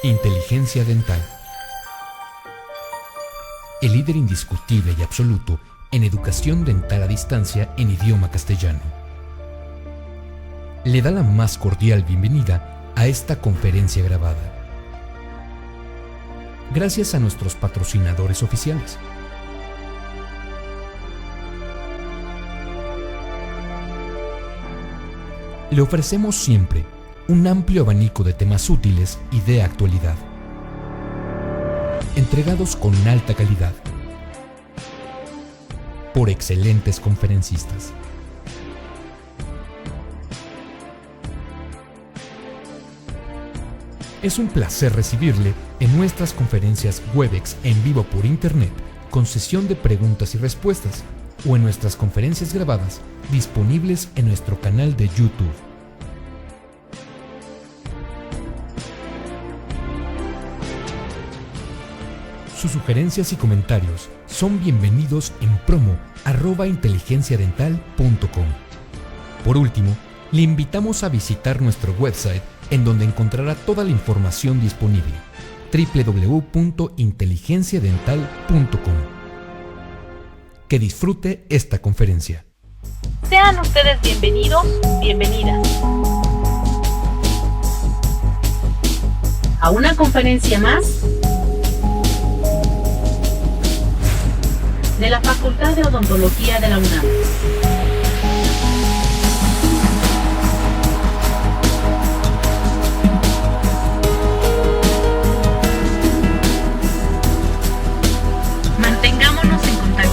Inteligencia dental. El líder indiscutible y absoluto en educación dental a distancia en idioma castellano. Le da la más cordial bienvenida a esta conferencia grabada. Gracias a nuestros patrocinadores oficiales. Le ofrecemos siempre un amplio abanico de temas útiles y de actualidad, entregados con alta calidad, por excelentes conferencistas. Es un placer recibirle en nuestras conferencias Webex en vivo por Internet, con sesión de preguntas y respuestas, o en nuestras conferencias grabadas disponibles en nuestro canal de YouTube. Sus sugerencias y comentarios son bienvenidos en promo@inteligenciadental.com. Por último, le invitamos a visitar nuestro website, en donde encontrará toda la información disponible: www.inteligenciadental.com. Que disfrute esta conferencia. Sean ustedes bienvenidos, bienvenidas a una conferencia más de la Facultad de Odontología de la UNAM. Mantengámonos en contacto.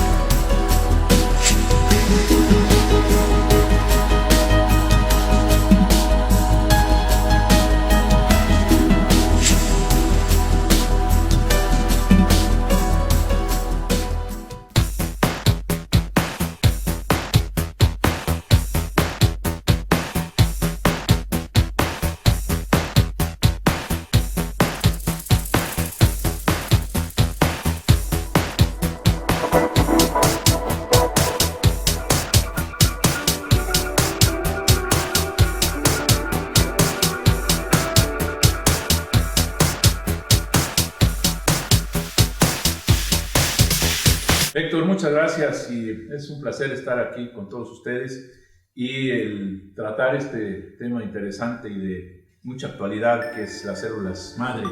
Héctor, muchas gracias y es un placer estar aquí con todos ustedes y el tratar este tema interesante y de mucha actualidad, que es las células madre,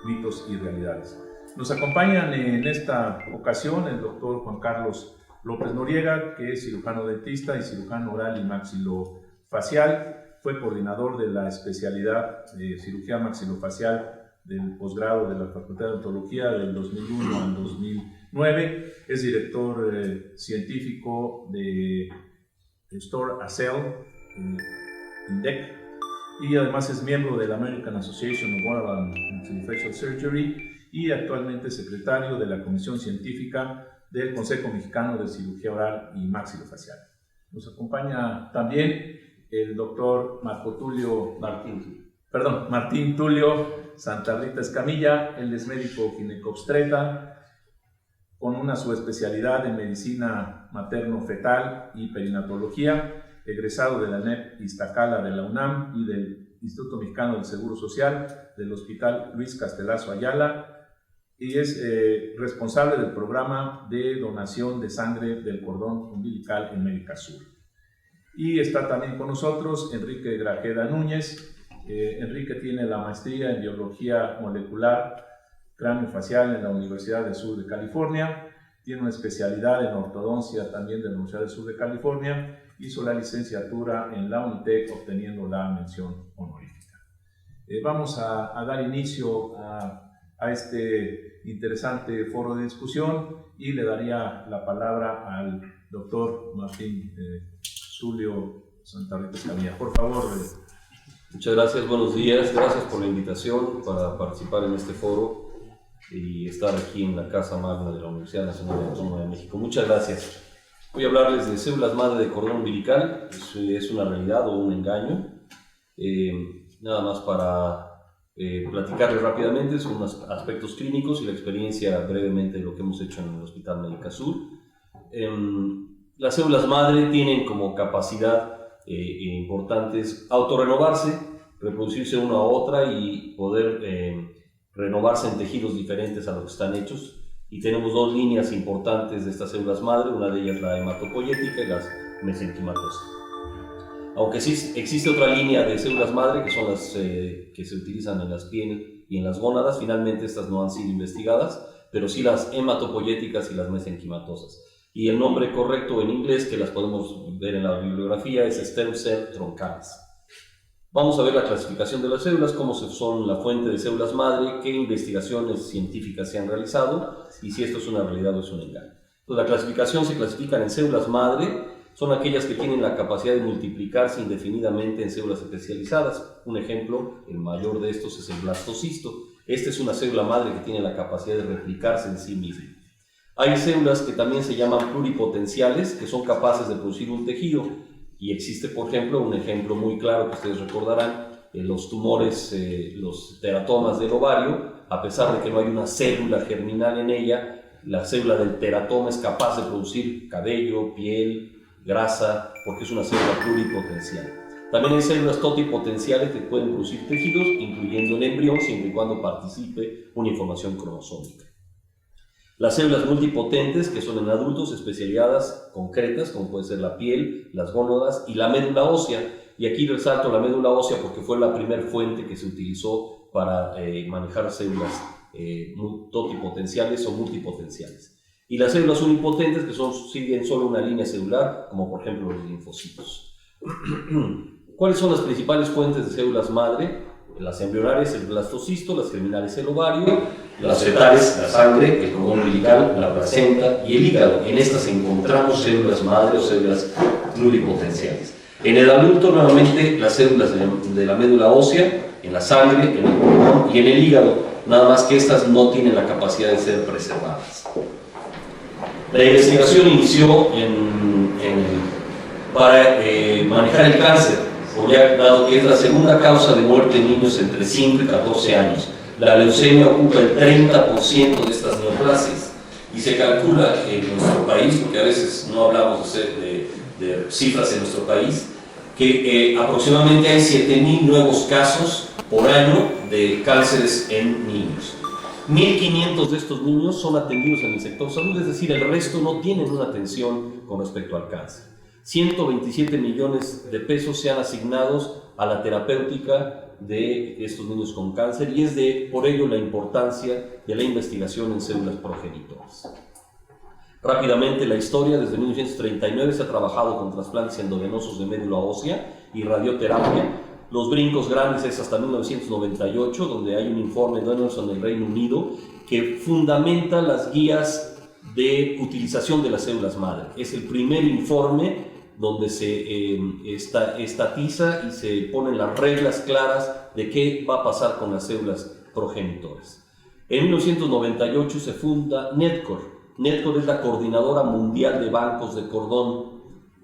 mitos y realidades. Nos acompañan en esta ocasión el doctor Juan Carlos López Noriega, que es cirujano dentista y cirujano oral y maxilofacial. Fue coordinador de la especialidad de cirugía maxilofacial del posgrado de la Facultad de Odontología del 2001 al 2009, es director científico de Store Acel, INDEC, y además es miembro de la American Association of Oral and Maxillofacial Surgery y actualmente secretario de la Comisión Científica del Consejo Mexicano de Cirugía Oral y Maxilofacial. Nos acompaña también el doctor Martín Tulio Santa Rita Escamilla. Él es médico ginecobstetra con una subespecialidad en medicina materno-fetal y perinatología, egresado de la NEP Iztacala de la UNAM y del Instituto Mexicano del Seguro Social del Hospital Luis Castelazo Ayala, y es responsable del programa de donación de sangre del cordón umbilical en América Sur. Y está también con nosotros Enrique Grajeda Núñez. Enrique tiene la maestría en biología molecular craneofacial en la Universidad del Sur de California, tiene una especialidad en ortodoncia también de la Universidad del Sur de California, hizo la licenciatura en la UNITEC obteniendo la mención honorífica. Vamos a dar inicio a este interesante foro de discusión y le daría la palabra al doctor Martín Tulio Santa Rita Escamilla. Por favor. Muchas gracias, buenos días, gracias por la invitación para participar en este foro y estar aquí en la Casa Magna de la Universidad Nacional Autónoma de México. Muchas gracias. Voy a hablarles de células madre de cordón umbilical. ¿Es una realidad o un engaño? Nada más para platicarles rápidamente sobre unos aspectos clínicos y la experiencia brevemente de lo que hemos hecho en el Hospital Médica Sur. Las células madre tienen como capacidad importantes autorrenovarse, reproducirse una a otra y poder renovarse en tejidos diferentes a los que están hechos. Y tenemos dos líneas importantes de estas células madre, una de ellas la hematopoyética y las mesenquimatosas. Aunque sí existe otra línea de células madre, que son las que se utilizan en las pieles y en las gónadas, finalmente estas no han sido investigadas, pero sí las hematopoyéticas y las mesenquimatosas. Y el nombre correcto en inglés, que las podemos ver en la bibliografía, es stem cell troncales. Vamos a ver la clasificación de las células, cómo son la fuente de células madre, qué investigaciones científicas se han realizado y si esto es una realidad o es un engaño. Entonces, la clasificación se clasifican en células madre, son aquellas que tienen la capacidad de multiplicarse indefinidamente en células especializadas. Un ejemplo, el mayor de estos es el blastocisto. Esta es una célula madre que tiene la capacidad de replicarse en sí misma. Hay células que también se llaman pluripotenciales, que son capaces de producir un tejido. Y existe, por ejemplo, un ejemplo muy claro que ustedes recordarán, los tumores, los teratomas del ovario, a pesar de que no hay una célula germinal en ella, la célula del teratoma es capaz de producir cabello, piel, grasa, porque es una célula pluripotencial. También hay células totipotenciales que pueden producir tejidos, incluyendo el embrión, siempre y cuando participe una información cromosómica. Las células multipotentes, que son en adultos, especialidades concretas, como puede ser la piel, las gónadas y la médula ósea. Y aquí resalto la médula ósea porque fue la primera fuente que se utilizó para manejar células totipotenciales o multipotenciales. Y las células unipotentes, que siguen solo una línea celular, como por ejemplo los linfocitos. ¿Cuáles son las principales fuentes de células madre? Las embrionarias, el blastocisto, las germinales, el ovario, las fetales, la sangre, el cordón umbilical, la placenta y el hígado. En estas encontramos células madre o células pluripotenciales. En el adulto, nuevamente, las células de la médula ósea, en la sangre, en el pulmón y en el hígado, nada más que estas no tienen la capacidad de ser preservadas. La investigación inició para manejar el cáncer, dado que es la segunda causa de muerte en niños entre 5 y 14 años. La leucemia ocupa el 30% de estas neoplasias y se calcula en nuestro país, porque a veces no hablamos de cifras en nuestro país, que aproximadamente hay 7.000 nuevos casos por año de cánceres en niños. 1.500 de estos niños son atendidos en el sector salud, es decir, el resto no tienen una atención con respecto al cáncer. 127 millones de pesos se han asignado a la terapéutica de estos niños con cáncer y es por ello la importancia de la investigación en células progenitoras. Rápidamente la historia, desde 1939 se ha trabajado con trasplantes endovenosos de médula ósea y radioterapia. Los brincos grandes es hasta 1998, donde hay un informe de Donaldson del Reino Unido que fundamenta las guías de utilización de las células madre. Es el primer informe donde se estatiza y se ponen las reglas claras de qué va a pasar con las células progenitoras. En 1998 se funda NETCOR. NETCOR es la coordinadora mundial de bancos de cordón.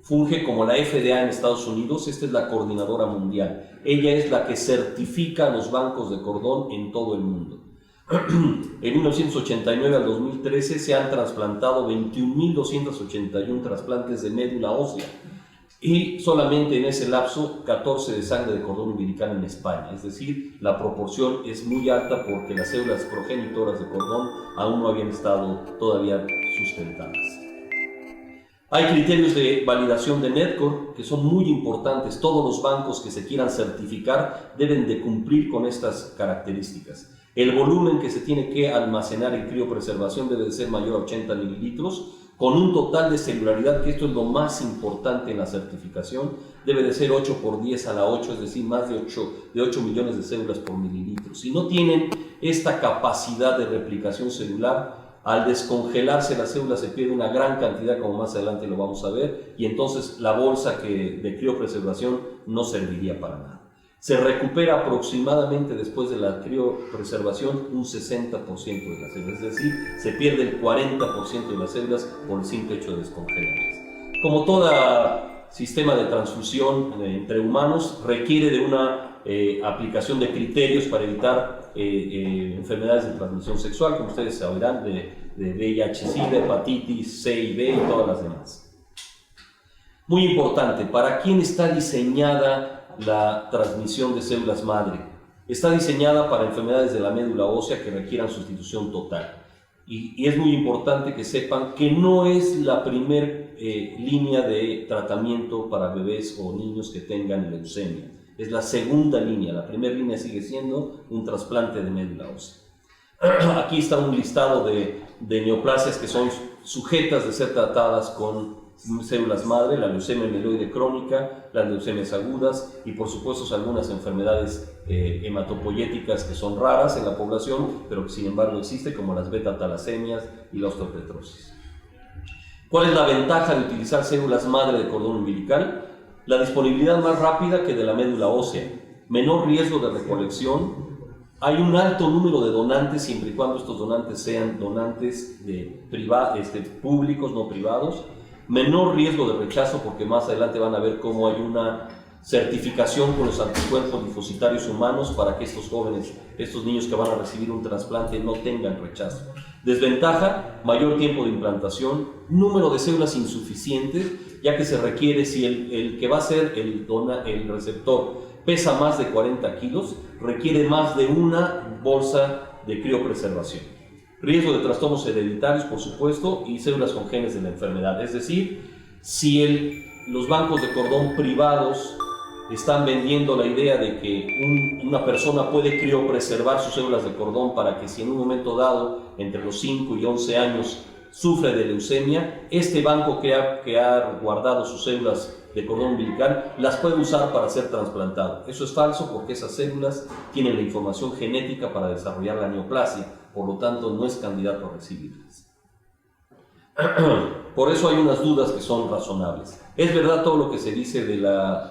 Funge como la FDA en Estados Unidos, esta es la coordinadora mundial. Ella es la que certifica los bancos de cordón en todo el mundo. En 1989 al 2013 se han trasplantado 21.281 trasplantes de médula ósea y solamente en ese lapso 14 de sangre de cordón umbilical en España. Es decir, la proporción es muy alta porque las células progenitoras de cordón aún no habían estado todavía sustentadas. Hay criterios de validación de NETCOR que son muy importantes. Todos los bancos que se quieran certificar deben de cumplir con estas características. El volumen que se tiene que almacenar en criopreservación debe de ser mayor a 80 mililitros, con un total de celularidad, que esto es lo más importante en la certificación, debe de ser 8 por 10 a la 8, es decir, más de 8 millones de células por mililitro. Si no tienen esta capacidad de replicación celular, al descongelarse la célula se pierde una gran cantidad, como más adelante lo vamos a ver, y entonces la bolsa de criopreservación no serviría para nada. Se recupera aproximadamente después de la criopreservación un 60% de las células, es decir, se pierde el 40% de las células por el simple hecho de descongelarlas. Como todo sistema de transfusión entre humanos, requiere de una aplicación de criterios para evitar enfermedades de transmisión sexual, como ustedes sabrán, de VIH-Sida, hepatitis C y B y todas las demás. Muy importante, ¿para quién está diseñada la transmisión de células madre? Está diseñada para enfermedades de la médula ósea que requieran sustitución total. Y es muy importante que sepan que no es la primer línea de tratamiento para bebés o niños que tengan leucemia. Es la segunda línea. La primera línea sigue siendo un trasplante de médula ósea. Aquí está un listado de neoplasias que son sujetas de ser tratadas con células madre, la leucemia mieloide crónica, las leucemias agudas y por supuesto algunas enfermedades hematopoyéticas que son raras en la población, pero que sin embargo existen, como las beta-talasemias y la osteopetrosis. ¿Cuál es la ventaja de utilizar células madre de cordón umbilical? La disponibilidad más rápida que de la médula ósea, menor riesgo de recolección. Hay un alto número de donantes siempre y cuando estos donantes sean donantes públicos, no privados. Menor riesgo de rechazo porque más adelante van a ver cómo hay una certificación con los anticuerpos linfocitarios humanos para que estos jóvenes, estos niños que van a recibir un trasplante no tengan rechazo. Desventaja, mayor tiempo de implantación, número de células insuficientes, ya que se requiere, si el que va a ser el receptor pesa más de 40 kilos, requiere más de una bolsa de criopreservación. Riesgo de trastornos hereditarios, por supuesto, y células con genes de la enfermedad. Es decir, si los bancos de cordón privados están vendiendo la idea de que una persona puede criopreservar sus células de cordón para que si en un momento dado, entre los 5 y 11 años, sufre de leucemia, este banco que ha guardado sus células de cordón umbilical las puede usar para ser trasplantado. Eso es falso porque esas células tienen la información genética para desarrollar la neoplasia, por lo tanto no es candidato a recibirlas. Por eso hay unas dudas que son razonables. ¿Es verdad todo lo que se dice de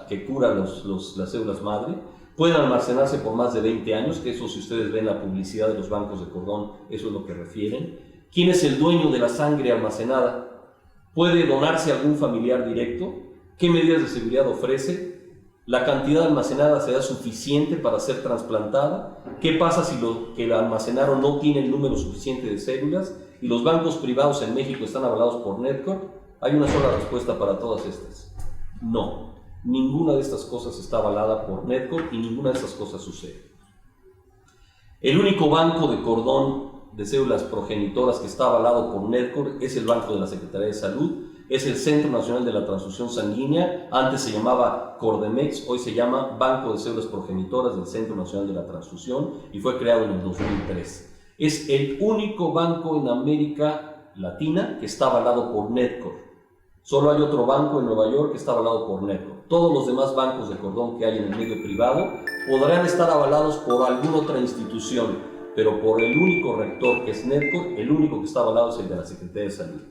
que cura las células madre? Pueden almacenarse por más de 20 años, que eso si ustedes ven la publicidad de los bancos de cordón, eso es lo que refieren. ¿Quién es el dueño de la sangre almacenada? ¿Puede donarse a algún familiar directo? ¿Qué medidas de seguridad ofrece? ¿La cantidad almacenada será suficiente para ser trasplantada? ¿Qué pasa si lo que la almacenaron no tiene el número suficiente de células? ¿Y los bancos privados en México están avalados por NEDCOR? Hay una sola respuesta para todas estas. No, ninguna de estas cosas está avalada por NEDCOR y ninguna de estas cosas sucede. El único banco de cordón de células progenitoras que está avalado por NEDCOR es el Banco de la Secretaría de Salud, es el Centro Nacional de la Transfusión Sanguínea, antes se llamaba CORDEMEX, hoy se llama Banco de Células Progenitoras del Centro Nacional de la Transfusión y fue creado en el 2003. Es el único banco en América Latina que está avalado por NEDCOR. Solo hay otro banco en Nueva York que está avalado por NEDCOR. Todos los demás bancos de cordón que hay en el medio privado podrán estar avalados por alguna otra institución, pero por el único rector que es NEDCOR, el único que está avalado es el de la Secretaría de Salud.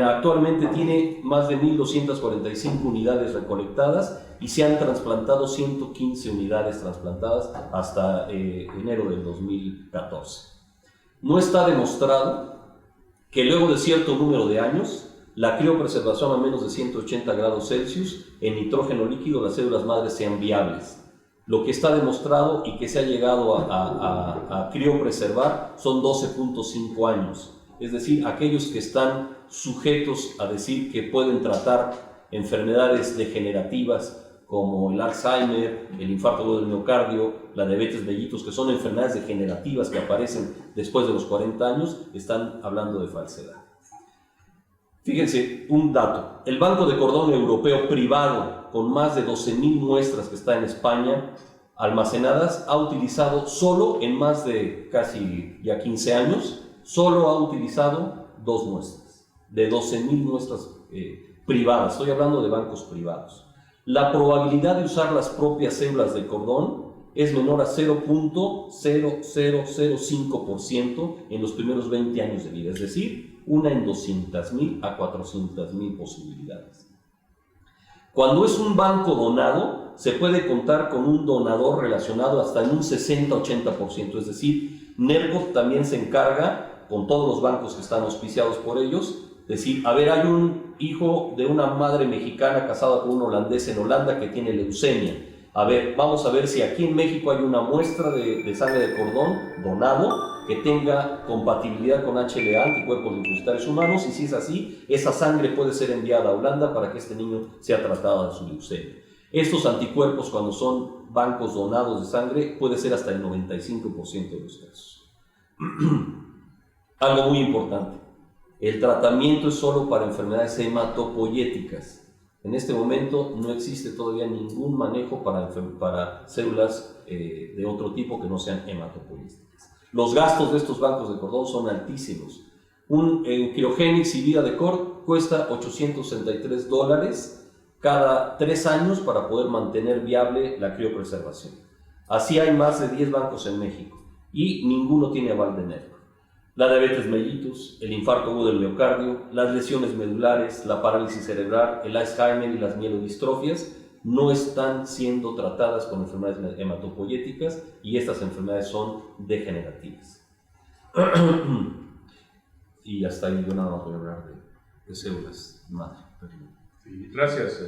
Actualmente tiene más de 1.245 unidades recolectadas y se han trasplantado 115 unidades trasplantadas hasta enero del 2014. No está demostrado que luego de cierto número de años, la criopreservación a menos de 180 grados Celsius en nitrógeno líquido, las células madres sean viables. Lo que está demostrado y que se ha llegado a criopreservar son 12.5 años. Es decir, aquellos que están sujetos a decir que pueden tratar enfermedades degenerativas como el Alzheimer, el infarto agudo del miocardio, la diabetes mellitus, que son enfermedades degenerativas que aparecen después de los 40 años, están hablando de falsedad. Fíjense, un dato. El Banco de Cordón Europeo privado, con más de 12.000 muestras que está en España, almacenadas, ha utilizado solo en más de casi ya 15 años, solo ha utilizado 2 muestras, de 12.000 muestras privadas, estoy hablando de bancos privados. La probabilidad de usar las propias células de cordón es menor a 0.0005% en los primeros 20 años de vida, es decir, una en 200.000 a 400.000 posibilidades. Cuando es un banco donado, se puede contar con un donador relacionado hasta en un 60-80%, es decir, NEDCOR también se encarga, con todos los bancos que están auspiciados por ellos, decir, a ver, hay un hijo de una madre mexicana casada con un holandés en Holanda que tiene leucemia. A ver, vamos a ver si aquí en México hay una muestra de sangre de cordón donado que tenga compatibilidad con HLA, anticuerpos linfocitarios humanos, y si es así, esa sangre puede ser enviada a Holanda para que este niño sea tratado de su leucemia. Estos anticuerpos, cuando son bancos donados de sangre, puede ser hasta el 95% de los casos. Algo muy importante, el tratamiento es solo para enfermedades hematopoyéticas. En este momento no existe todavía ningún manejo para células de otro tipo que no sean hematopoyéticas. Los gastos de estos bancos de cordón son altísimos. Un Cryogenics y Vida de Cord cuesta $863 cada 3 años para poder mantener viable la criopreservación. Así hay más de 10 bancos en México y ninguno tiene aval de NERCO. La diabetes mellitus, el infarto agudo del miocardio, las lesiones medulares, la parálisis cerebral, el Alzheimer y las mielodistrofias no están siendo tratadas con enfermedades hematopoyéticas y estas enfermedades son degenerativas. Y hasta ahí yo nada más voy a hablar de células madre. Gracias,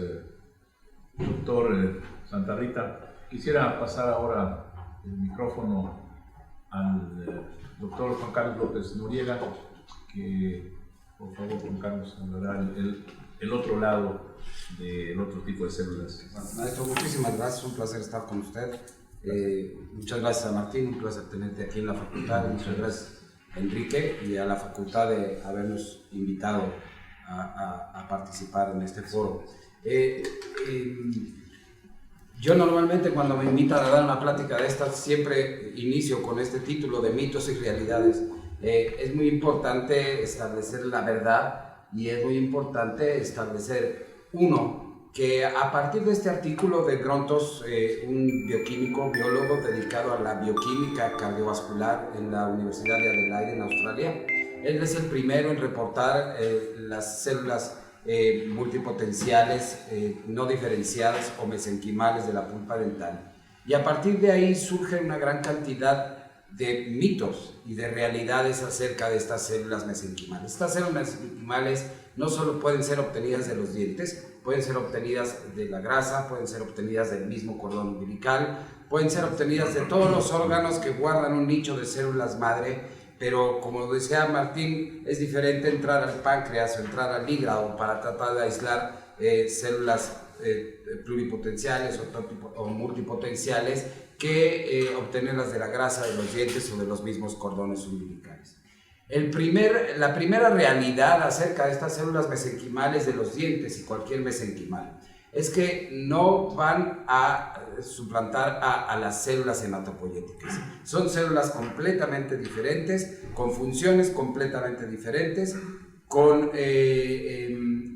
doctor Santa Rita. Quisiera pasar ahora el micrófono al doctor Juan Carlos López Noriega, que por favor, Juan Carlos, hablará el otro lado del otro tipo de células. Maestro, muchísimas gracias, un placer estar con usted. Muchas gracias a Martín, un placer tenerte aquí en la facultad. Muchas gracias a Enrique y a la facultad de habernos invitado a participar en este foro. Yo normalmente cuando me invitan a dar una plática de estas siempre inicio con este título de mitos y realidades. Es muy importante establecer la verdad y es muy importante establecer, uno, que a partir de este artículo de Grontos, un bioquímico, biólogo dedicado a la bioquímica cardiovascular en la Universidad de Adelaide en Australia, él es el primero en reportar las células multipotenciales no diferenciadas o mesenquimales de la pulpa dental, y a partir de ahí surge una gran cantidad de mitos y de realidades acerca de estas células mesenquimales. Estas células mesenquimales no solo pueden ser obtenidas de los dientes, pueden ser obtenidas de la grasa, pueden ser obtenidas del mismo cordón umbilical, pueden ser obtenidas de todos los órganos que guardan un nicho de células madre. Pero como decía Martín, es diferente entrar al páncreas o entrar al hígado para tratar de aislar células pluripotenciales o multipotenciales que obtenerlas de la grasa de los dientes o de los mismos cordones umbilicales. La primera realidad acerca de estas células mesenquimales de los dientes y cualquier mesenquimal es que no van a suplantar a las células hematopoyéticas. Son células completamente diferentes, con funciones completamente diferentes, con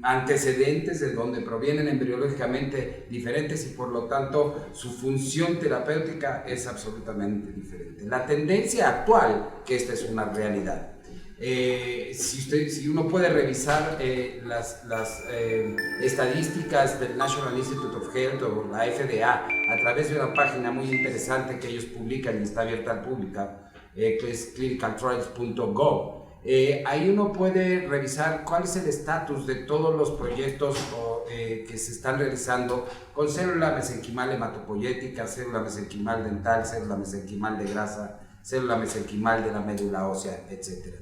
antecedentes de donde provienen embriológicamente diferentes y por lo tanto su función terapéutica es absolutamente diferente. La tendencia actual, que esta es una realidad, si uno puede revisar las estadísticas del National Institute of Health o la FDA a través de una página muy interesante que ellos publican y está abierta al público, que es clinicaltrials.gov, ahí uno puede revisar cuál es el estatus de todos los proyectos que se están realizando con célula mesenquimal hematopoyética, célula mesenquimal dental, célula mesenquimal de grasa, célula mesenquimal de la médula ósea, etc.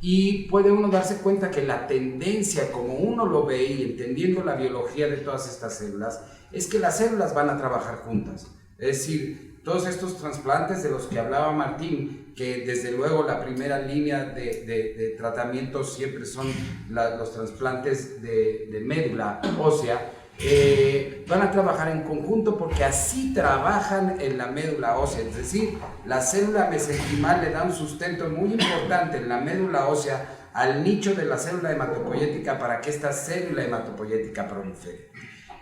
Y puede uno darse cuenta que la tendencia, como uno lo ve y entendiendo la biología de todas estas células, es que las células van a trabajar juntas. Es decir, todos estos trasplantes de los que hablaba Martín, que desde luego la primera línea de tratamiento siempre son los trasplantes de médula ósea, van a trabajar en conjunto porque así trabajan en la médula ósea, es decir, la célula mesenquimal le da un sustento muy importante en la médula ósea al nicho de la célula hematopoyética para que esta célula hematopoyética prolifere.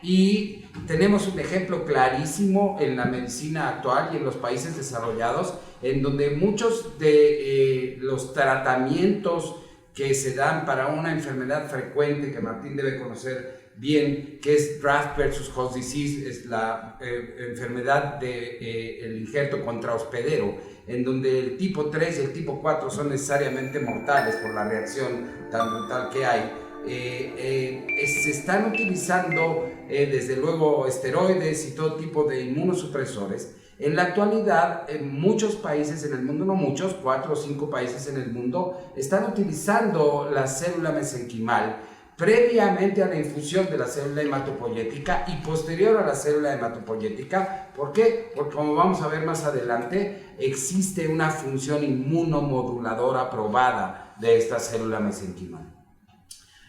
Y tenemos un ejemplo clarísimo en la medicina actual y en los países desarrollados, en donde muchos de los tratamientos que se dan para una enfermedad frecuente que Martín debe conocer bien, que es graft versus host disease, es la enfermedad del injerto contrahospedero, en donde el tipo 3 y el tipo 4 son necesariamente mortales por la reacción tan brutal que hay. Se están utilizando desde luego esteroides y todo tipo de inmunosupresores. En la actualidad, en muchos países en el mundo, no muchos, 4 o 5 países en el mundo, están utilizando la célula mesenquimal previamente a la infusión de la célula hematopoyética y posterior a la célula hematopoyética. ¿Por qué? Porque, como vamos a ver más adelante, existe una función inmunomoduladora probada de esta célula mesenquimal.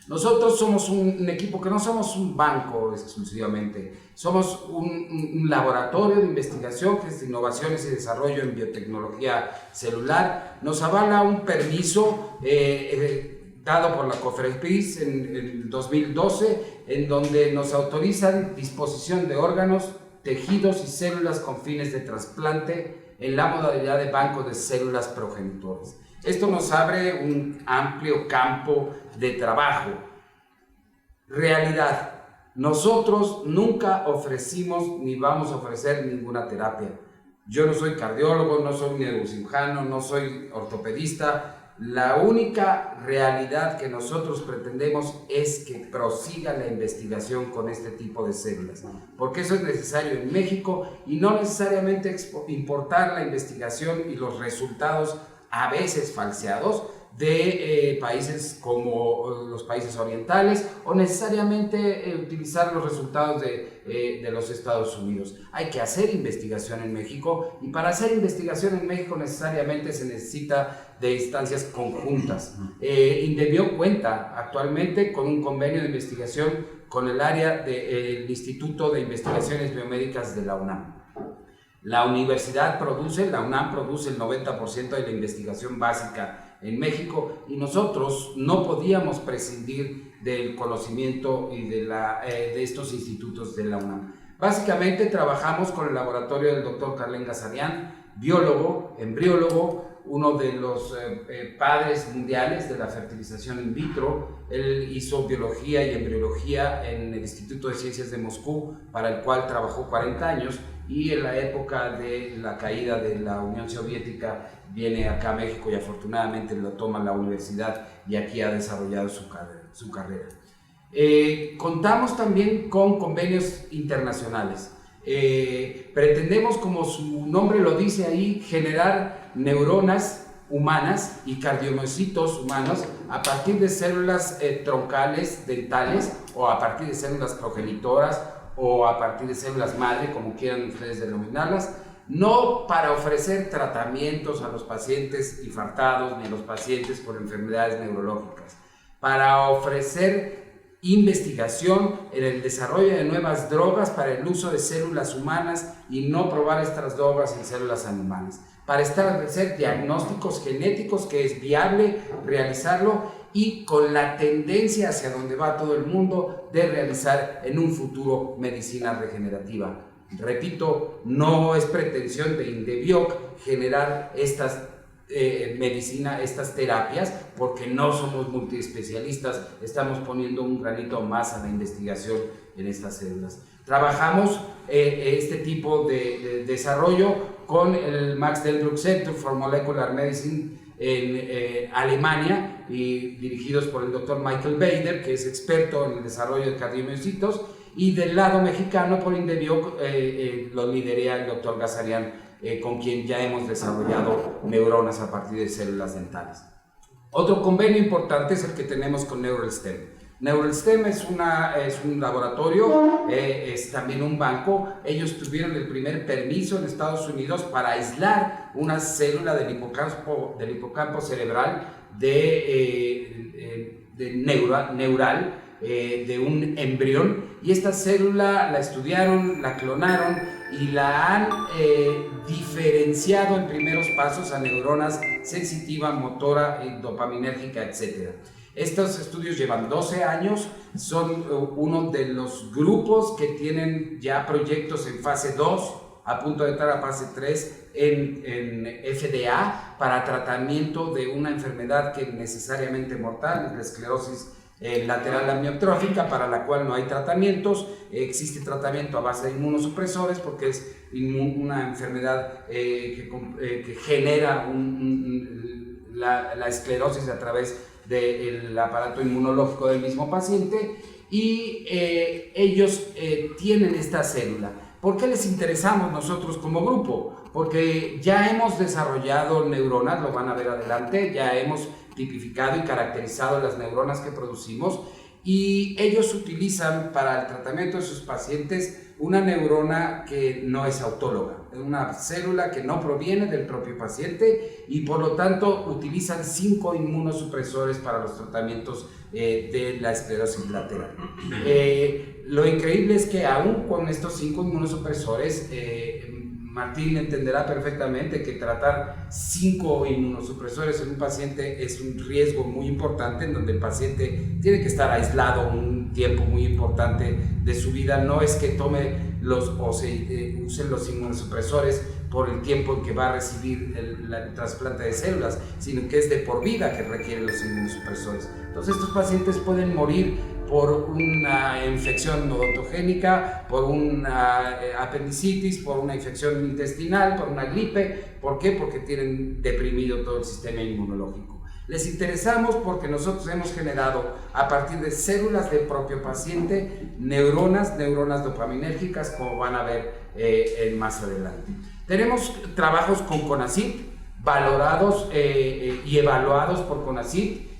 Nosotros somos un equipo que no somos un banco exclusivamente, somos un laboratorio de investigación que es de innovaciones y desarrollo en biotecnología celular. Nos avala un permiso dado por la COFEPRIS en 2012, en donde nos autorizan disposición de órganos, tejidos y células con fines de trasplante en la modalidad de banco de células progenitoras. Esto nos abre un amplio campo de trabajo. Realidad: nosotros nunca ofrecimos ni vamos a ofrecer ninguna terapia. Yo no soy cardiólogo, no soy neurocirujano, no soy ortopedista. La única realidad que nosotros pretendemos es que prosiga la investigación con este tipo de células, porque eso es necesario en México, y no necesariamente importar la investigación y los resultados a veces falseados de países como los países orientales, o necesariamente utilizar los resultados de los Estados Unidos. Hay que hacer investigación en México, y para hacer investigación en México necesariamente se necesita de instancias conjuntas. Indebio cuenta actualmente con un convenio de investigación con el área del Instituto de Investigaciones Biomédicas de la UNAM. La universidad produce, la UNAM produce el 90% de la investigación básica en México, y nosotros no podíamos prescindir del conocimiento y de estos institutos de la UNAM. Básicamente trabajamos con el laboratorio del Dr. Carlen Gazarian, biólogo, embriólogo, uno de los padres mundiales de la fertilización in vitro. Él hizo biología y embriología en el Instituto de Ciencias de Moscú, para el cual trabajó 40 años, y en la época de la caída de la Unión Soviética viene acá a México y afortunadamente lo toma la universidad, y aquí ha desarrollado su carrera. Contamos también con convenios internacionales. Pretendemos, como su nombre lo dice ahí, generar neuronas humanas y cardiomiocitos humanos a partir de células troncales dentales, o a partir de células progenitoras, o a partir de células madre, como quieran ustedes denominarlas, no para ofrecer tratamientos a los pacientes infartados ni a los pacientes por enfermedades neurológicas, para ofrecer investigación en el desarrollo de nuevas drogas para el uso de células humanas y no probar estas drogas en células animales, para establecer diagnósticos genéticos que es viable realizarlo, y con la tendencia hacia donde va todo el mundo de realizar en un futuro medicina regenerativa. Repito, no es pretensión de Indebioc generar estas estas terapias, porque no somos multiespecialistas, estamos poniendo un granito más a la investigación en estas células. Trabajamos este tipo de desarrollo con el Max Delbruck Center for Molecular Medicine en Alemania, y dirigidos por el Dr. Michael Bader, que es experto en el desarrollo de cardiomiocitos, y del lado mexicano por Indebioc lo lidera el Dr. Gazarian, con quien ya hemos desarrollado neuronas a partir de células dentales. Otro convenio importante es el que tenemos con NeuralStem. NeuralStem es un laboratorio, es también un banco. Ellos tuvieron el primer permiso en Estados Unidos para aislar una célula del hipocampo cerebral neural de un embrión, y esta célula la estudiaron, la clonaron y la han diferenciado en primeros pasos a neuronas sensitiva, motora, dopaminérgica, etc. Estos estudios llevan 12 años, son uno de los grupos que tienen ya proyectos en fase 2, a punto de entrar a fase 3 en FDA, para tratamiento de una enfermedad que es necesariamente mortal, la esclerosis lateral amiotrófica, para la cual no hay tratamientos. Existe tratamiento a base de inmunosupresores, porque es una enfermedad que genera la esclerosis a través del aparato inmunológico del mismo paciente, y ellos tienen esta célula. ¿Por qué les interesamos nosotros como grupo? Porque ya hemos desarrollado neuronas, lo van a ver adelante, ya hemos tipificado y caracterizado las neuronas que producimos, y ellos utilizan para el tratamiento de sus pacientes una neurona que no es autóloga, una célula que no proviene del propio paciente y por lo tanto utilizan 5 inmunosupresores para los tratamientos de la esclerosis lateral. Lo increíble es que aún con estos 5 inmunosupresores, Martín entenderá perfectamente que tratar 5 inmunosupresores en un paciente es un riesgo muy importante, en donde el paciente tiene que estar aislado un tiempo muy importante de su vida. No es que tome usen los inmunosupresores por el tiempo en que va a recibir el trasplante de células, sino que es de por vida que requieren los inmunosupresores. Entonces estos pacientes pueden morir por una infección odontogénica, por una apendicitis, por una infección intestinal, por una gripe. ¿Por qué? Porque tienen deprimido todo el sistema inmunológico. Les interesamos porque nosotros hemos generado a partir de células del propio paciente neuronas dopaminérgicas, como van a ver más adelante. Tenemos trabajos con CONACYT, valorados y evaluados por CONACYT,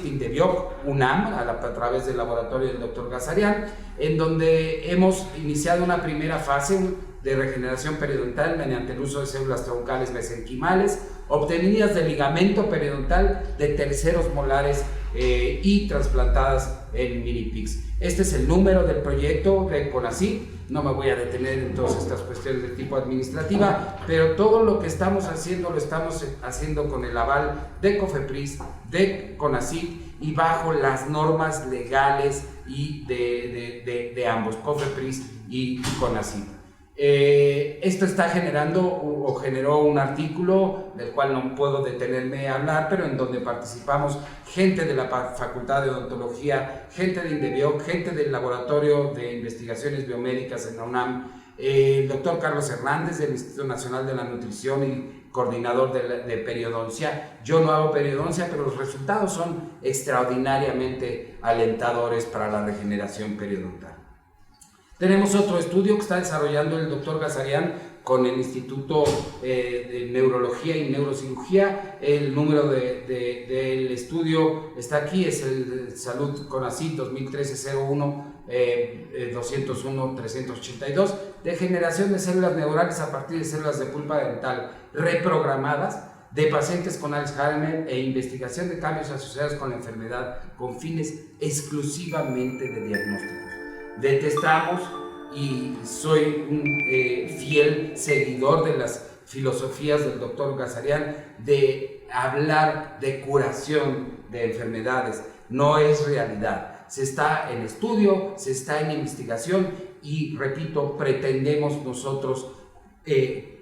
Indebioc, UNAM, a través del laboratorio del Dr. Gazarian, en donde hemos iniciado una primera fase de regeneración periodontal mediante el uso de células troncales mesenquimales, obtenidas del ligamento periodontal de terceros molares y trasplantadas en mini-PICS. Este es el número del proyecto de CONACYT. No me voy a detener en todas estas cuestiones de tipo administrativa, pero todo lo que estamos haciendo lo estamos haciendo con el aval de COFEPRIS, de CONACYT y bajo las normas legales y de ambos, COFEPRIS y CONACYT. Esto está generó un artículo del cual no puedo detenerme a hablar, pero en donde participamos gente de la Facultad de Odontología, gente de Indebioc, gente del Laboratorio de Investigaciones Biomédicas en la UNAM, el doctor Carlos Hernández del Instituto Nacional de la Nutrición y coordinador de periodoncia. Yo no hago periodoncia, pero los resultados son extraordinariamente alentadores para la regeneración periodontal. Tenemos otro estudio que está desarrollando el doctor Gazarian con el Instituto de Neurología y Neurocirugía. El número del estudio está aquí, es el Salud CONACYT 2013-01-201-382, de generación de células neurales a partir de células de pulpa dental reprogramadas de pacientes con Alzheimer e investigación de cambios asociados con la enfermedad con fines exclusivamente de diagnósticos. Detestamos y soy un fiel seguidor de las filosofías del doctor Gazarian de hablar de curación de enfermedades. No es realidad. Se está en estudio, se está en investigación y, repito, pretendemos nosotros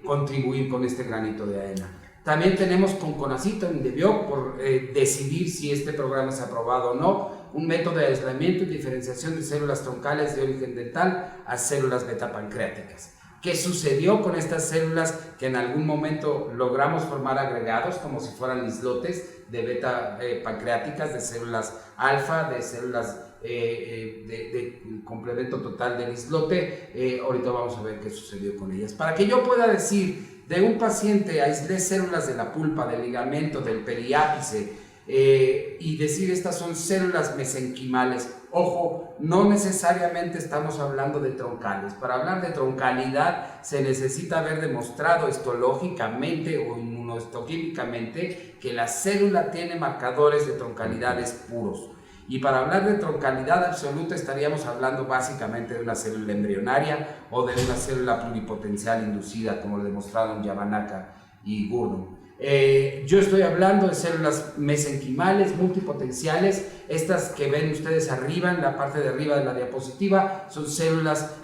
contribuir con este granito de arena. También tenemos con CONACYT en Indebioc por decidir si este programa es aprobado o no, un método de aislamiento y diferenciación de células troncales de origen dental a células beta-pancreáticas. ¿Qué sucedió con estas células que en algún momento logramos formar agregados como si fueran islotes de beta-pancreáticas, de células alfa, de células de complemento total del islote? Ahorita vamos a ver qué sucedió con ellas. Para que yo pueda decir de un paciente aislé células de la pulpa, del ligamento, del periápice, y decir estas son células mesenquimales. Ojo, no necesariamente estamos hablando de troncales. Para hablar de troncalidad se necesita haber demostrado histológicamente o inmunohistoquímicamente que la célula tiene marcadores de troncalidades puros. Y para hablar de troncalidad absoluta estaríamos hablando básicamente de una célula embrionaria o de una célula pluripotencial inducida, como lo demostraron Yamanaka y Gurdon. Yo estoy hablando de células mesenquimales multipotenciales. Estas que ven ustedes arriba, en la parte de arriba de la diapositiva, son células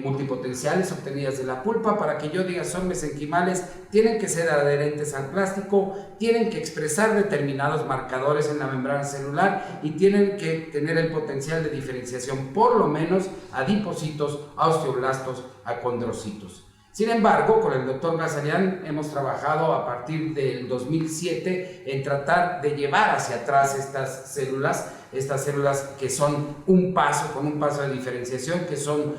multipotenciales obtenidas de la pulpa. Para que yo diga son mesenquimales, tienen que ser adherentes al plástico, tienen que expresar determinados marcadores en la membrana celular y tienen que tener el potencial de diferenciación, por lo menos, a adipocitos, a osteoblastos, a condrocitos. Sin embargo, con el doctor Gazarian hemos trabajado a partir del 2007 en tratar de llevar hacia atrás estas células que son un paso de diferenciación, que son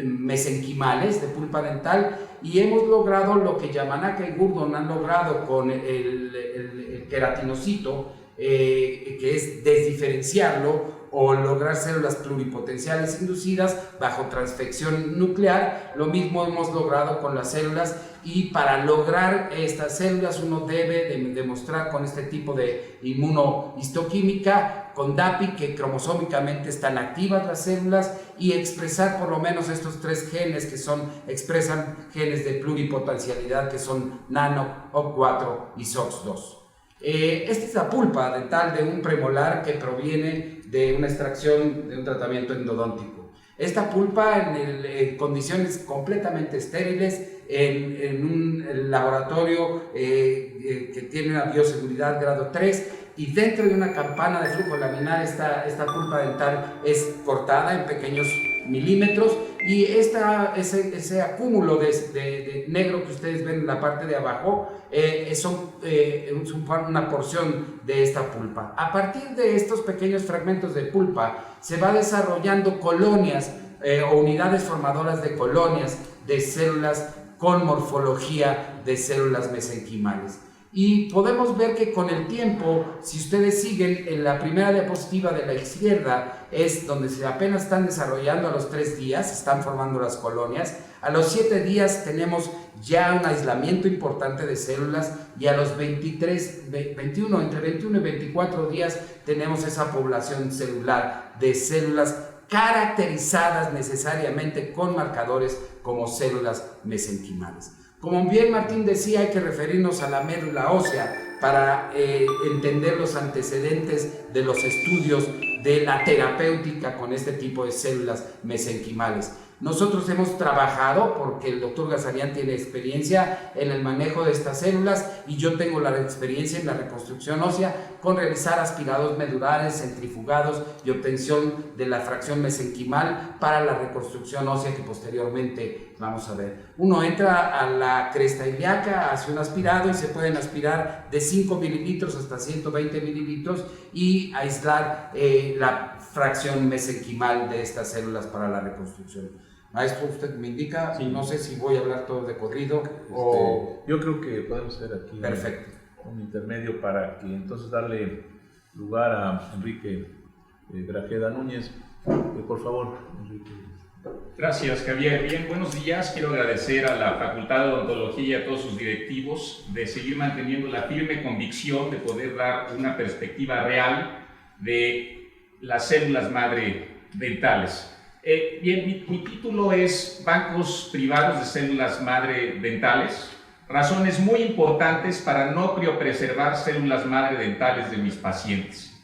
mesenquimales de pulpa dental, y hemos logrado lo que Yamanaka y Gurdon han logrado con el queratinocito, que es desdiferenciarlo o lograr células pluripotenciales inducidas bajo transfección nuclear. Lo mismo hemos logrado con las células, y para lograr estas células uno debe demostrar con este tipo de inmunohistoquímica, con DAPI, que cromosómicamente están activas las células, y expresar por lo menos estos 3 genes que expresan genes de pluripotencialidad, que son NANO, OP4 y SOX2. Esta es la pulpa dental de un premolar que proviene de una extracción de un tratamiento endodóntico. Esta pulpa en condiciones completamente estériles, en un laboratorio que tiene una bioseguridad grado 3, y dentro de una campana de flujo laminar esta pulpa dental es cortada en pequeños milímetros, y ese acúmulo de negro que ustedes ven en la parte de abajo son una porción de esta pulpa. A partir de estos pequeños fragmentos de pulpa se va desarrollando colonias o unidades formadoras de colonias de células con morfología de células mesenquimales. Y podemos ver que con el tiempo, si ustedes siguen en la primera diapositiva de la izquierda, es donde se apenas están desarrollando. A los 3 días están formando las colonias, a los 7 días tenemos ya un aislamiento importante de células, y a los entre 21 y 24 días tenemos esa población celular de células caracterizadas necesariamente con marcadores como células mesenquimales. Como bien Martín decía, hay que referirnos a la médula ósea para entender los antecedentes de los estudios de la terapéutica con este tipo de células mesenquimales. Nosotros hemos trabajado, porque el doctor Gazarian tiene experiencia en el manejo de estas células, y yo tengo la experiencia en la reconstrucción ósea con realizar aspirados medulares, centrifugados y obtención de la fracción mesenquimal para la reconstrucción ósea, que posteriormente vamos a ver. Uno entra a la cresta ilíaca, hace un aspirado, y se pueden aspirar de 5 mililitros hasta 120 mililitros y aislar la fracción mesenquimal de estas células para la reconstrucción. Maestro, usted me indica, sí. No sé si voy a hablar todo de corrido o... Yo creo que podemos hacer aquí perfecto. Un intermedio para que entonces darle lugar a Enrique Grajeda Núñez. Por favor, Enrique. Gracias, Javier. Bien, buenos días. Quiero agradecer a la Facultad de Odontología y a todos sus directivos de seguir manteniendo la firme convicción de poder dar una perspectiva real de las células madre dentales. Bien, mi título es Bancos privados de células madre dentales. Razones muy importantes para no criopreservar células madre dentales de mis pacientes.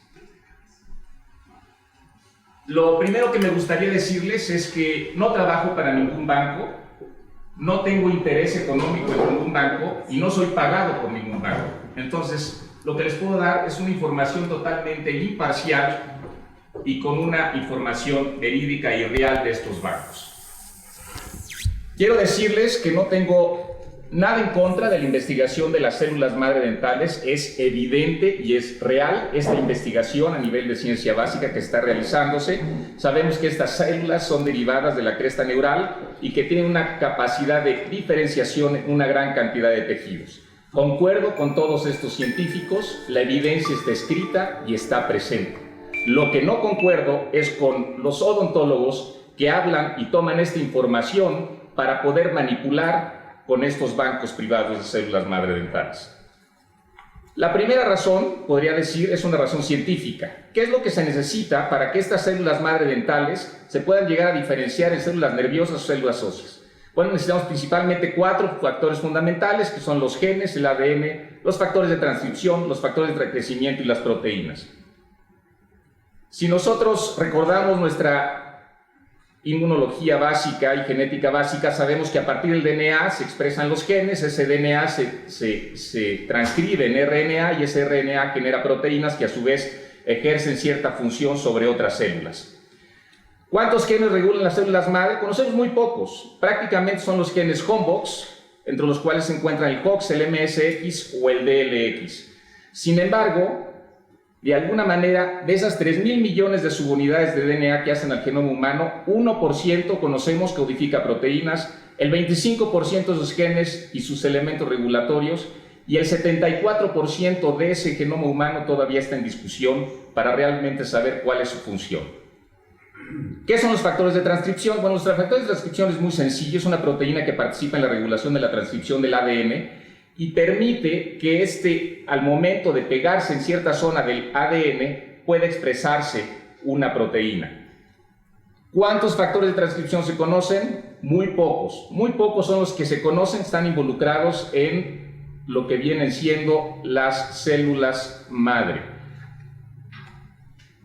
Lo primero que me gustaría decirles es que no trabajo para ningún banco, no tengo interés económico en ningún banco y no soy pagado por ningún banco. Entonces, lo que les puedo dar es una información totalmente imparcial y con una información verídica y real de estos bancos. Quiero decirles que no tengo nada en contra de la investigación de las células madre dentales. Es evidente y es real esta investigación a nivel de ciencia básica que está realizándose. Sabemos que estas células son derivadas de la cresta neural y que tienen una capacidad de diferenciación en una gran cantidad de tejidos. Concuerdo con todos estos científicos, la evidencia está escrita y está presente. Lo que no concuerdo es con los odontólogos que hablan y toman esta información para poder manipular con estos bancos privados de células madre dentales. La primera razón, podría decir, es una razón científica. ¿Qué es lo que se necesita para que estas células madre dentales se puedan llegar a diferenciar en células nerviosas o células óseas? Bueno, necesitamos principalmente 4 factores fundamentales, que son los genes, el ADN, los factores de transcripción, los factores de crecimiento y las proteínas. Si nosotros recordamos nuestra inmunología básica y genética básica, sabemos que a partir del DNA se expresan los genes, ese DNA se transcribe en RNA y ese RNA genera proteínas que a su vez ejercen cierta función sobre otras células. ¿Cuántos genes regulan las células madre? Conocemos muy pocos. Prácticamente son los genes HOMBOX, entre los cuales se encuentran el COX, el MSX o el DLX. Sin embargo, de alguna manera, de esas 3.000 millones de subunidades de DNA que hacen al genoma humano, 1% conocemos codifica proteínas, el 25% de sus genes y sus elementos regulatorios, y el 74% de ese genoma humano todavía está en discusión para realmente saber cuál es su función. ¿Qué son los factores de transcripción? Bueno, los factores de transcripción es muy sencillo, es una proteína que participa en la regulación de la transcripción del ADN y permite que al momento de pegarse en cierta zona del ADN, pueda expresarse una proteína. ¿Cuántos factores de transcripción se conocen? Muy pocos. Muy pocos son los que se conocen, están involucrados en lo que vienen siendo las células madre.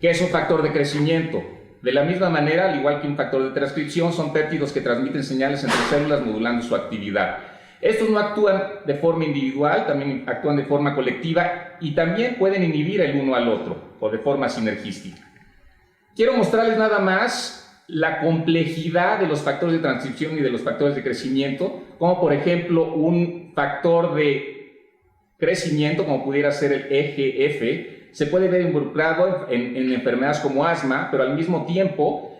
¿Qué es un factor de crecimiento? De la misma manera, al igual que un factor de transcripción, son péptidos que transmiten señales entre células modulando su actividad. Estos no actúan de forma individual, también actúan de forma colectiva y también pueden inhibir el uno al otro o de forma sinergística. Quiero mostrarles nada más la complejidad de los factores de transcripción y de los factores de crecimiento, como por ejemplo un factor de crecimiento, como pudiera ser el EGF, se puede ver involucrado en enfermedades como asma, pero al mismo tiempo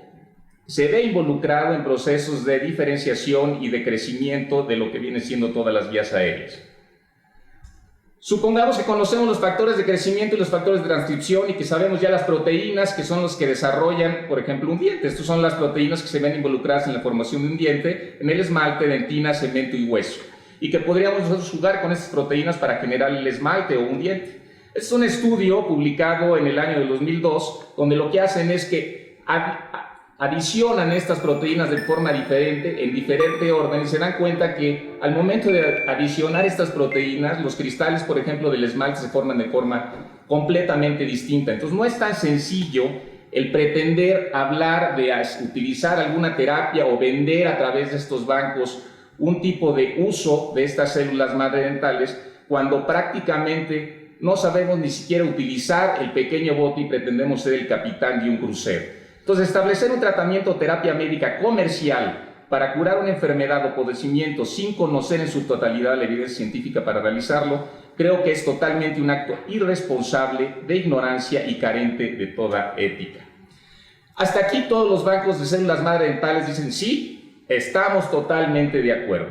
se ve involucrado en procesos de diferenciación y de crecimiento de lo que viene siendo todas las vías aéreas. Supongamos que conocemos los factores de crecimiento y los factores de transcripción y que sabemos ya las proteínas que son los que desarrollan, por ejemplo, un diente. Estas son las proteínas que se ven involucradas en la formación de un diente, en el esmalte, dentina, cemento y hueso. Y que podríamos nosotros jugar con estas proteínas para generar el esmalte o un diente. Este es un estudio publicado en el año de 2002, donde lo que hacen es que adicionan estas proteínas de forma diferente, en diferente orden, y se dan cuenta que al momento de adicionar estas proteínas, los cristales, por ejemplo, del esmalte se forman de forma completamente distinta. Entonces no es tan sencillo el pretender hablar de utilizar alguna terapia o vender a través de estos bancos un tipo de uso de estas células madre dentales cuando prácticamente no sabemos ni siquiera utilizar el pequeño bote y pretendemos ser el capitán de un crucero. Entonces, establecer un tratamiento o terapia médica comercial para curar una enfermedad o padecimiento sin conocer en su totalidad la evidencia científica para realizarlo, creo que es totalmente un acto irresponsable, de ignorancia y carente de toda ética. Hasta aquí todos los bancos de células madre dentales dicen sí, estamos totalmente de acuerdo.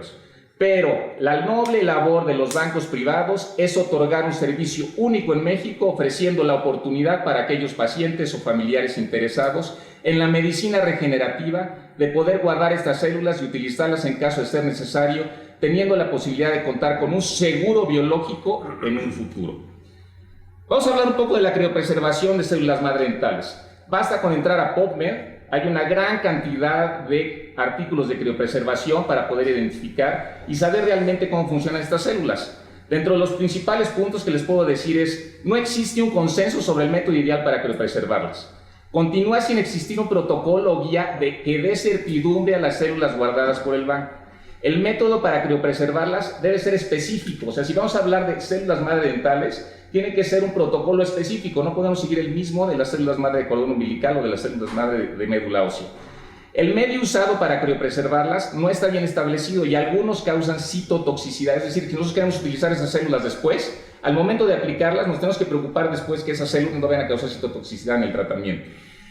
Pero la noble labor de los bancos privados es otorgar un servicio único en México, ofreciendo la oportunidad para aquellos pacientes o familiares interesados en la medicina regenerativa de poder guardar estas células y utilizarlas en caso de ser necesario, teniendo la posibilidad de contar con un seguro biológico en un futuro. Vamos a hablar un poco de la criopreservación de células madre dentales. Basta con entrar a PubMed. Hay una gran cantidad de artículos de criopreservación para poder identificar y saber realmente cómo funcionan estas células. Dentro de los principales puntos que les puedo decir es, no existe un consenso sobre el método ideal para criopreservarlas. Continúa sin existir un protocolo o guía que dé certidumbre a las células guardadas por el banco. El método para criopreservarlas debe ser específico, o sea, si vamos a hablar de células madre dentales, tiene que ser un protocolo específico, no podemos seguir el mismo de las células madre de cordón umbilical o de las células madre de médula ósea. El medio usado para criopreservarlas no está bien establecido y algunos causan citotoxicidad, es decir, que nosotros queremos utilizar esas células después, al momento de aplicarlas nos tenemos que preocupar después que esas células no vayan a causar citotoxicidad en el tratamiento.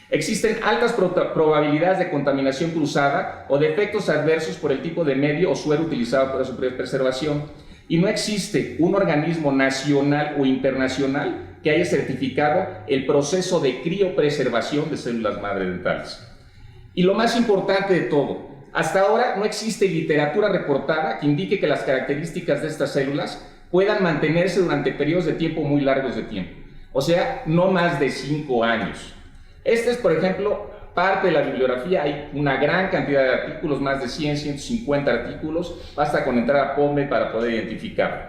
Existen altas probabilidades de contaminación cruzada o de efectos adversos por el tipo de medio o suero utilizado para su preservación. Y no existe un organismo nacional o internacional que haya certificado el proceso de criopreservación de células madre dentales. Y lo más importante de todo, hasta ahora no existe literatura reportada que indique que las características de estas células puedan mantenerse durante periodos de tiempo muy largos de tiempo, o sea, no más de 5 años. Este es, por ejemplo, parte de la bibliografía, hay una gran cantidad de artículos, más de 100, 150 artículos, basta con entrar a PubMed para poder identificarlo.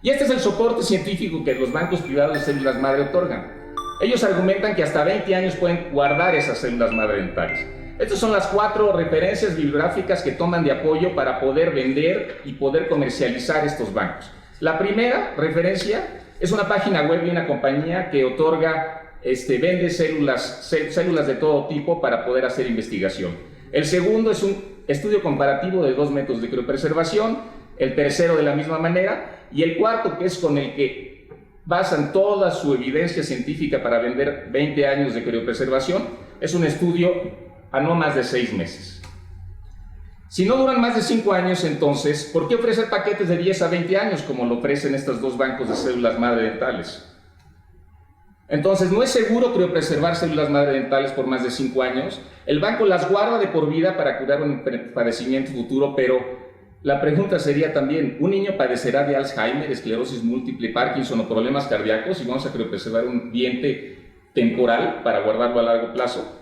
Y este es el soporte científico que los bancos privados de células madre otorgan. Ellos argumentan que hasta 20 años pueden guardar esas células madre dentales. Estas son las 4 referencias bibliográficas que toman de apoyo para poder vender y poder comercializar estos bancos. La primera referencia es una página web de una compañía que otorga vende células de todo tipo para poder hacer investigación. El segundo es un estudio comparativo de 2 métodos de criopreservación, el tercero de la misma manera, y el cuarto, que es con el que basan toda su evidencia científica para vender 20 años de criopreservación, es un estudio a no más de 6 meses. Si no duran más de 5 años, entonces, ¿por qué ofrecer paquetes de 10 a 20 años como lo ofrecen estos dos bancos de células madre dentales? Entonces, no es seguro criopreservar células madre dentales por más de 5 años. El banco las guarda de por vida para curar un padecimiento futuro, pero la pregunta sería también, ¿un niño padecerá de Alzheimer, esclerosis múltiple, Parkinson o problemas cardíacos y vamos a criopreservar un diente temporal para guardarlo a largo plazo?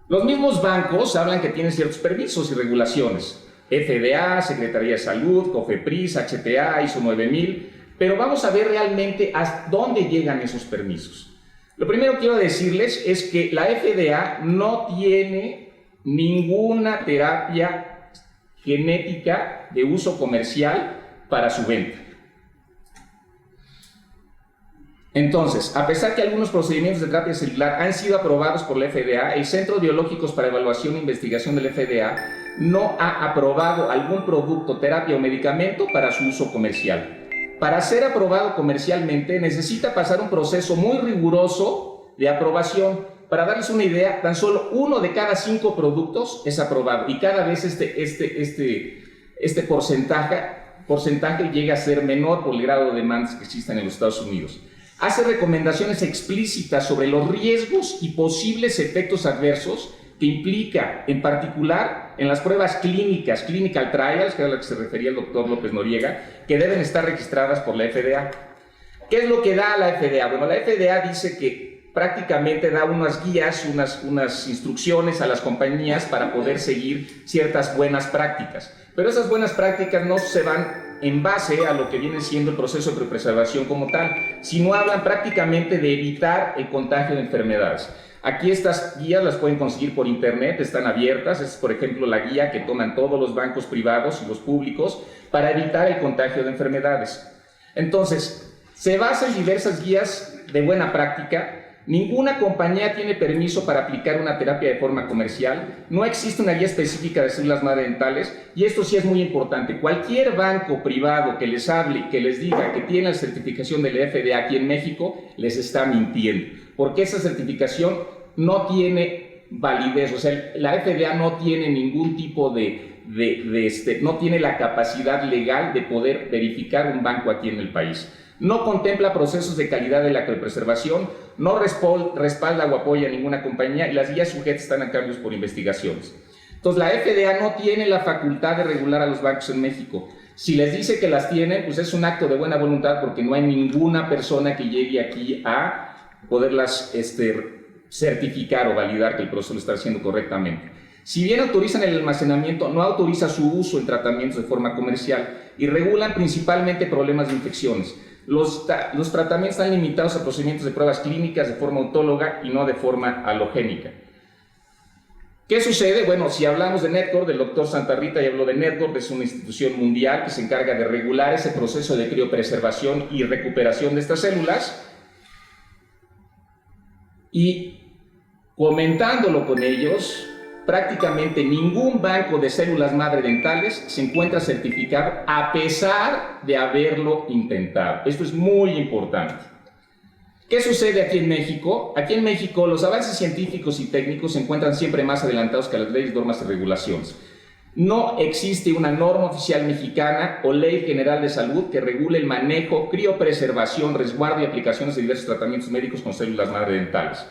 Los mismos bancos hablan que tienen ciertos permisos y regulaciones. FDA, Secretaría de Salud, COFEPRIS, HTA, ISO 9000, pero vamos a ver realmente hasta dónde llegan esos permisos. Lo primero que quiero decirles es que la FDA no tiene ninguna terapia genética de uso comercial para su venta. Entonces, a pesar que algunos procedimientos de terapia celular han sido aprobados por la FDA, el Centro de Biológicos para Evaluación e Investigación de la FDA no ha aprobado algún producto, terapia o medicamento para su uso comercial. Para ser aprobado comercialmente necesita pasar un proceso muy riguroso de aprobación. Para darles una idea, tan solo 1 de cada 5 productos es aprobado y cada vez este porcentaje llega a ser menor por el grado de demandas que existen en los Estados Unidos. Hace recomendaciones explícitas sobre los riesgos y posibles efectos adversos que implica, en particular, en las pruebas clínicas, clinical trials, que era a la que se refería el doctor López Noriega, que deben estar registradas por la FDA. ¿Qué es lo que da la FDA? Bueno, la FDA dice que prácticamente da unas guías, unas instrucciones a las compañías para poder seguir ciertas buenas prácticas. Pero esas buenas prácticas no se van en base a lo que viene siendo el proceso de preservación como tal, sino hablan prácticamente de evitar el contagio de enfermedades. Aquí estas guías las pueden conseguir por internet, están abiertas. Es, por ejemplo, la guía que toman todos los bancos privados y los públicos para evitar el contagio de enfermedades. Entonces, se basa en diversas guías de buena práctica. Ninguna compañía tiene permiso para aplicar una terapia de forma comercial. No existe una guía específica de células madre dentales y esto sí es muy importante. Cualquier banco privado que les hable, que les diga que tiene la certificación de la FDA aquí en México, les está mintiendo, porque esa certificación no tiene validez. O sea, la FDA no tiene ningún tipo no tiene la capacidad legal de poder verificar un banco aquí en el país. No contempla procesos de calidad de la criopreservación, no respalda o apoya a ninguna compañía y las guías sujetas están a cambios por investigaciones. Entonces, la FDA no tiene la facultad de regular a los bancos en México. Si les dice que las tienen, pues es un acto de buena voluntad porque no hay ninguna persona que llegue aquí a poderlas certificar o validar que el proceso lo está haciendo correctamente. Si bien autorizan el almacenamiento, no autoriza su uso en tratamientos de forma comercial y regulan principalmente problemas de infecciones. Los tratamientos están limitados a procedimientos de pruebas clínicas de forma autóloga y no de forma halogénica. ¿Qué sucede? Bueno, si hablamos de NetCore, del doctor Santa Rita ya habló de NetCore, es una institución mundial que se encarga de regular ese proceso de criopreservación y recuperación de estas células. Y comentándolo con ellos, prácticamente ningún banco de células madre dentales se encuentra certificado a pesar de haberlo intentado. Esto es muy importante. ¿Qué sucede aquí en México? Aquí en México los avances científicos y técnicos se encuentran siempre más adelantados que las leyes, normas y regulaciones. No existe una norma oficial mexicana o ley general de salud que regule el manejo, criopreservación, resguardo y aplicaciones de diversos tratamientos médicos con células madre dentales.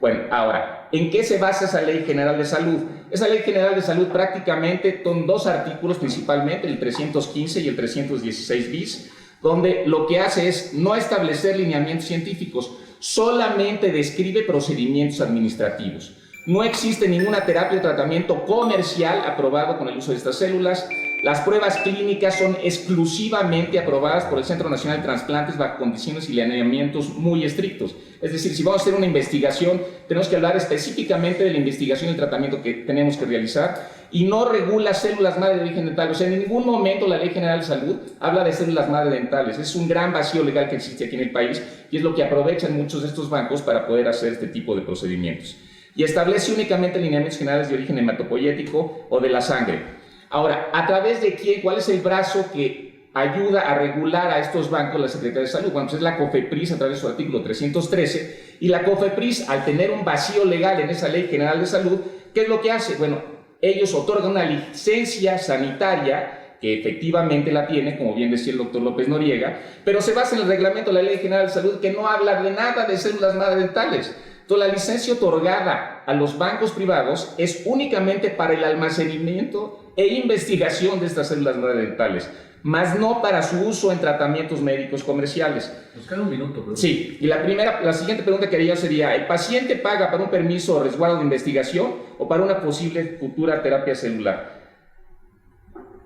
Bueno, ahora, ¿en qué se basa esa Ley General de Salud? Esa Ley General de Salud prácticamente son 2 artículos principalmente, el 315 y el 316 bis, donde lo que hace es no establecer lineamientos científicos, solamente describe procedimientos administrativos. No existe ninguna terapia o tratamiento comercial aprobado con el uso de estas células. Las pruebas clínicas son exclusivamente aprobadas por el Centro Nacional de Transplantes bajo condiciones y lineamientos muy estrictos. Es decir, si vamos a hacer una investigación, tenemos que hablar específicamente de la investigación y el tratamiento que tenemos que realizar y no regula células madre de origen dental. O sea, en ningún momento la Ley General de Salud habla de células madre dentales. Es un gran vacío legal que existe aquí en el país y es lo que aprovechan muchos de estos bancos para poder hacer este tipo de procedimientos. Y establece únicamente lineamientos generales de origen hematopoyético o de la sangre. Ahora, ¿a través de quién? ¿Cuál es el brazo que ayuda a regular a estos bancos la Secretaría de Salud? Bueno, pues es la COFEPRIS a través de su artículo 313, y la COFEPRIS, al tener un vacío legal en esa Ley General de Salud, ¿qué es lo que hace? Bueno, ellos otorgan una licencia sanitaria que efectivamente la tiene, como bien decía el doctor López Noriega, pero se basa en el reglamento de la Ley General de Salud, que no habla de nada de células madre dentales. Entonces, la licencia otorgada a los bancos privados es únicamente para el almacenamiento e investigación de estas células madre dentales, más no para su uso en tratamientos médicos comerciales. Nos queda un minuto, ¿verdad? Sí, y la siguiente pregunta que haría sería, ¿el paciente paga para un permiso o resguardo de investigación o para una posible futura terapia celular?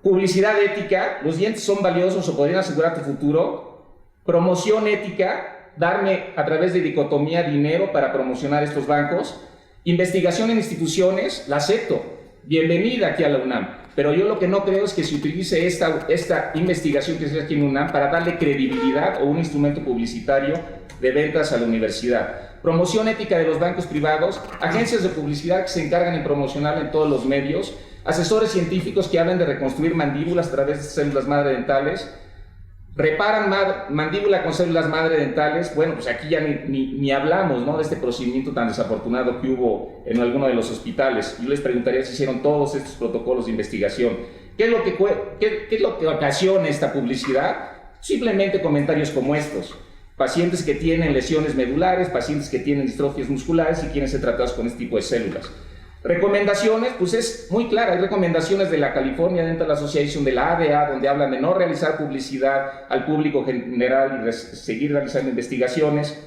Publicidad ética, los dientes son valiosos o podrían asegurar tu futuro. Promoción ética, darme a través de dicotomía dinero para promocionar estos bancos. Investigación en instituciones, la acepto. Bienvenida aquí a la UNAM. Pero yo lo que no creo es que se utilice esta investigación que se hace aquí en UNAM para darle credibilidad o un instrumento publicitario de ventas a la universidad. Promoción ética de los bancos privados, agencias de publicidad que se encargan en promocionar en todos los medios, asesores científicos que hablan de reconstruir mandíbulas a través de células madre dentales, reparan mandíbula con células madre dentales. Bueno, pues aquí ya ni hablamos, ¿no?, de este procedimiento tan desafortunado que hubo en alguno de los hospitales. Yo les preguntaría si hicieron todos estos protocolos de investigación. ¿Qué es lo que ocasiona esta publicidad? Simplemente comentarios como estos. Pacientes que tienen lesiones medulares, pacientes que tienen distrofias musculares y quieren ser tratados con este tipo de células. Recomendaciones, pues es muy clara. Hay recomendaciones de la California Dental Association, de la ADA, donde hablan de no realizar publicidad al público general y seguir realizando investigaciones.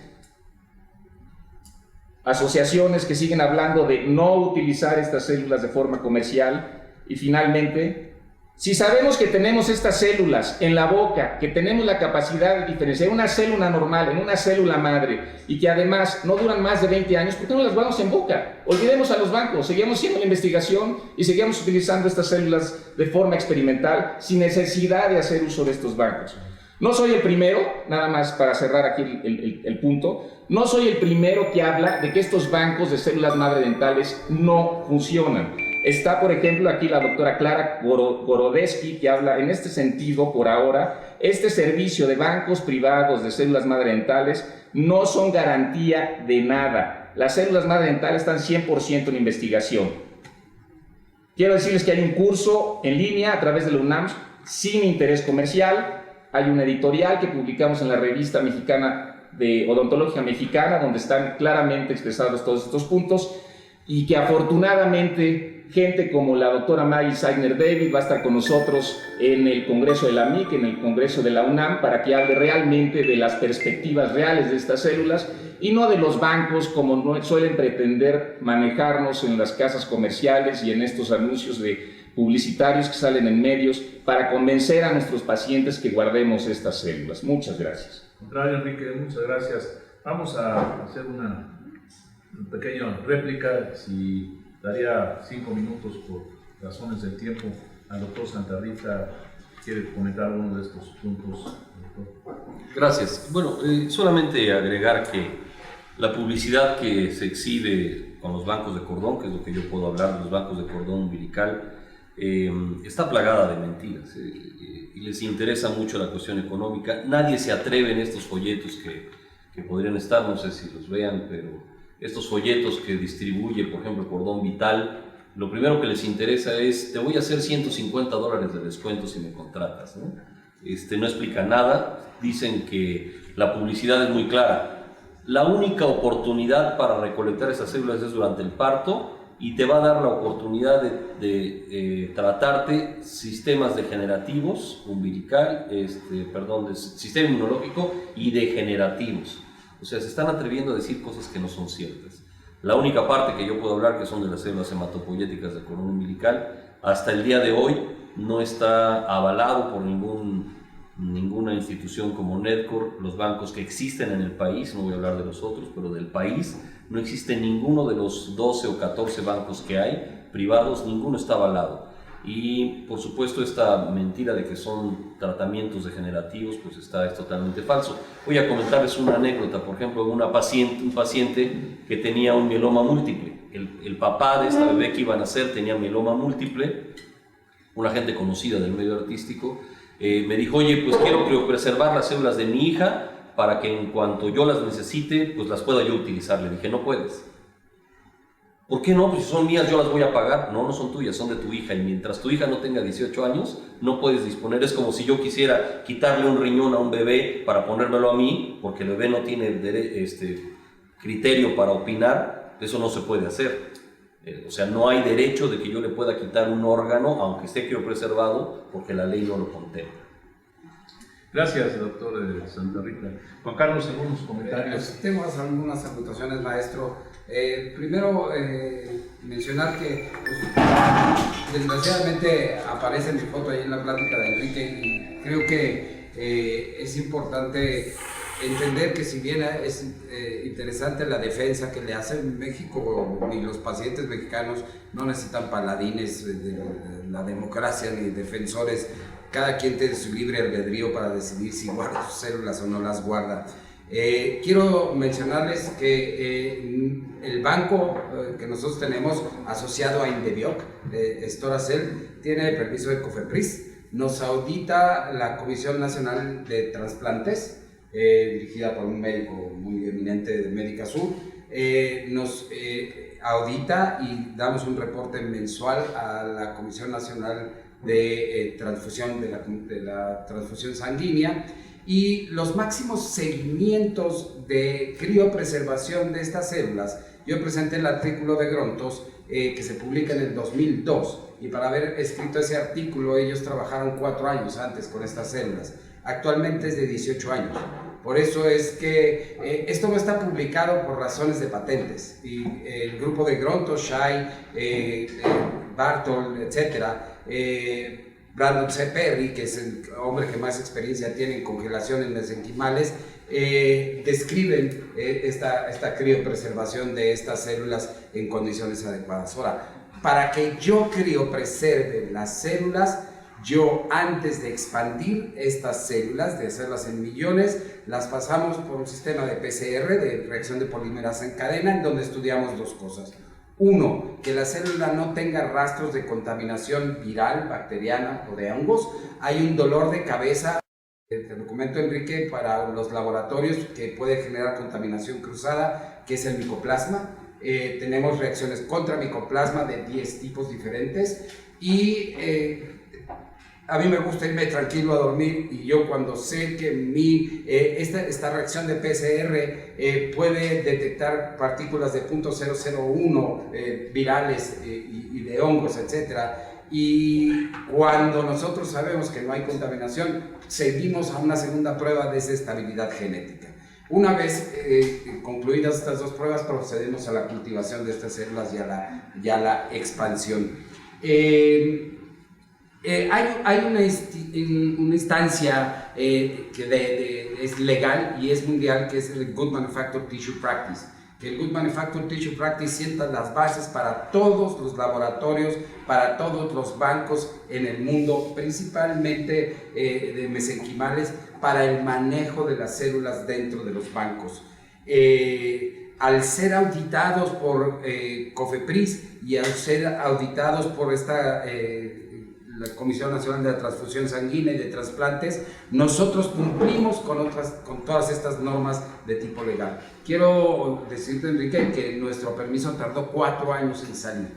Asociaciones que siguen hablando de no utilizar estas células de forma comercial. Y finalmente, si sabemos que tenemos estas células en la boca, que tenemos la capacidad de diferenciar una célula normal en una célula madre y que además no duran más de 20 años, ¿por qué no las guardamos en boca? Olvidemos a los bancos, seguimos haciendo la investigación y seguimos utilizando estas células de forma experimental sin necesidad de hacer uso de estos bancos. No soy el primero, nada más para cerrar aquí el punto, no soy el primero que habla de que estos bancos de células madre dentales no funcionan. Está, por ejemplo, aquí la doctora Clara Gorodetsky, que habla en este sentido, por ahora, este servicio de bancos privados de células madre dentales no son garantía de nada. Las células madre dentales están 100% en investigación. Quiero decirles que hay un curso en línea a través de la UNAM sin interés comercial. Hay un editorial que publicamos en la revista mexicana de Odontología Mexicana, donde están claramente expresados todos estos puntos, y que afortunadamente gente como la doctora Maggie Seidner David va a estar con nosotros en el Congreso de la MIC, en el Congreso de la UNAM, para que hable realmente de las perspectivas reales de estas células y no de los bancos como suelen pretender manejarnos en las casas comerciales y en estos anuncios publicitarios que salen en medios para convencer a nuestros pacientes que guardemos estas células. Muchas gracias. Contrario, Enrique, muchas gracias. Vamos a hacer una pequeña réplica, si daría 5 minutos por razones del tiempo. Al doctor Santarrita, ¿quiere comentar alguno de estos puntos, doctor? Gracias. Bueno, solamente agregar que la publicidad que se exhibe con los bancos de cordón, que es lo que yo puedo hablar de los bancos de cordón umbilical, está plagada de mentiras y les interesa mucho la cuestión económica. Nadie se atreve en estos folletos que podrían estar, no sé si los vean, pero estos folletos que distribuye, por ejemplo, Cordón Vital, lo primero que les interesa es: te voy a hacer $150 de descuento si me contratas, ¿no? No explica nada. Dicen que la publicidad es muy clara. La única oportunidad para recolectar esas células es durante el parto y te va a dar la oportunidad de tratarte sistemas degenerativos, umbilical, sistema inmunológico y degenerativos. O sea, se están atreviendo a decir cosas que no son ciertas. La única parte que yo puedo hablar, que son de las células hematopoyéticas de cordón umbilical, hasta el día de hoy no está avalado por ninguna institución como NEDCOR. Los bancos que existen en el país, no voy a hablar de los otros, pero del país, no existe ninguno de los 12 o 14 bancos que hay, privados, ninguno está avalado. Y por supuesto esta mentira de que son tratamientos degenerativos pues es totalmente falso. Voy a comentarles una anécdota. Por ejemplo, un paciente que tenía un mieloma múltiple. El papá de esta bebé que iba a nacer tenía mieloma múltiple. Una gente conocida del medio artístico me dijo: oye, pues quiero criopreservar las células de mi hija para que en cuanto yo las necesite pues las pueda yo utilizar. Le dije: no puedes. ¿Por qué no? Pues si son mías yo las voy a pagar. No, no son tuyas, son de tu hija, y mientras tu hija no tenga 18 años no puedes disponer. Es como si yo quisiera quitarle un riñón a un bebé para ponérmelo a mí, porque el bebé no tiene criterio para opinar. Eso no se puede hacer. O sea, no hay derecho de que yo le pueda quitar un órgano, aunque esté criopreservado, porque la ley no lo contempla. Gracias, doctor Santa Rita. Juan Carlos, algunos comentarios. Tengo algunas anotaciones, maestro. Primero, mencionar que desgraciadamente aparece mi foto ahí en la plática de Enrique, y creo que es importante entender que, si bien es interesante la defensa que le hace México, ni los pacientes mexicanos no necesitan paladines de la democracia ni defensores. Cada quien tiene su libre albedrío para decidir si guarda sus células o no las guarda. Quiero mencionarles que el banco que nosotros tenemos asociado a Indebioc, Storacel, tiene permiso de COFEPRIS. Nos audita la Comisión Nacional de Trasplantes, dirigida por un médico muy eminente de Médica Sur. Nos audita y damos un reporte mensual a la Comisión Nacional de transfusión, de la transfusión sanguínea, y los máximos seguimientos de criopreservación de estas células. Yo presenté el artículo de Grontos que se publica en el 2002, y para haber escrito ese artículo ellos trabajaron 4 años antes con estas células. Actualmente es de 18 años. Por eso es que esto no está publicado por razones de patentes, y el grupo de Grontos, Shai, Bartol, etcétera, Brandon C. Perry, que es el hombre que más experiencia tiene en congelación en mesenquimales, describen esta criopreservación de estas células en condiciones adecuadas. Ahora, para que yo criopreserve las células, yo, antes de expandir estas células, de hacerlas en millones, las pasamos por un sistema de PCR, de reacción de polimerasa en cadena, en donde estudiamos 2 cosas. 1, que la célula no tenga rastros de contaminación viral, bacteriana o de hongos. Hay un dolor de cabeza, te lo comento, Enrique, para los laboratorios, que puede generar contaminación cruzada, que es el micoplasma. Tenemos reacciones contra micoplasma de 10 tipos diferentes, y a mí me gusta irme tranquilo a dormir, y yo, cuando sé que esta reacción de PCR puede detectar partículas de 0.001 virales y de hongos, etc. Y cuando nosotros sabemos que no hay contaminación, seguimos a una segunda prueba de esa estabilidad genética. Una vez concluidas estas 2 pruebas, procedemos a la cultivación de estas células y a la expansión. Hay una instancia que es legal y es mundial, que es el Good Manufactured Tissue Practice. Que el Good Manufactured Tissue Practice sienta las bases para todos los laboratorios, para todos los bancos en el mundo, principalmente de mesenquimales, para el manejo de las células dentro de los bancos. Al ser auditados por COFEPRIS y al ser auditados por la Comisión Nacional de la Transfusión Sanguínea y de Trasplantes, nosotros cumplimos con todas estas normas de tipo legal. Quiero decirte, Enrique, que nuestro permiso tardó 4 años en salir,